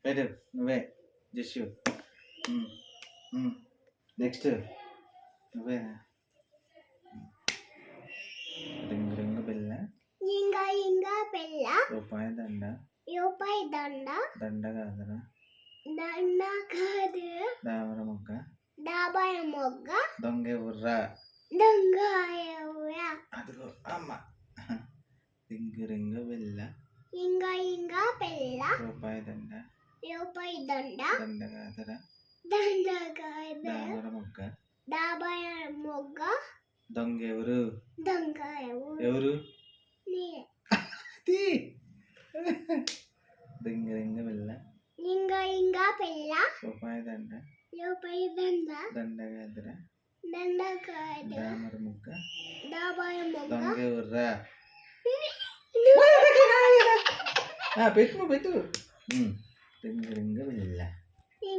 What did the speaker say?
పెట్టు నువ్వే just next నువ్వే రింగ్ రింగ్ బిల్ల పిల్ల రూపాయి దండ దండ కాదురా దామర మొగ్గ దొంగ ఎవర్రా అదిగో అమ్మ రింగ్ రింగ్ బిల్ల పిల్ల రూపాయి దండ దండ కాదురా దామర మొగ్గ దొంగ ఎవరు ఎవరు తీ రింగ్ రింగ్ బిల్ల పిల్ల రూపాయి దండ దండ కాదురా దామర మొగ్గ దొంగ ఎవర్రా పెట్టు రింగ్ రింగ్ బిల్ల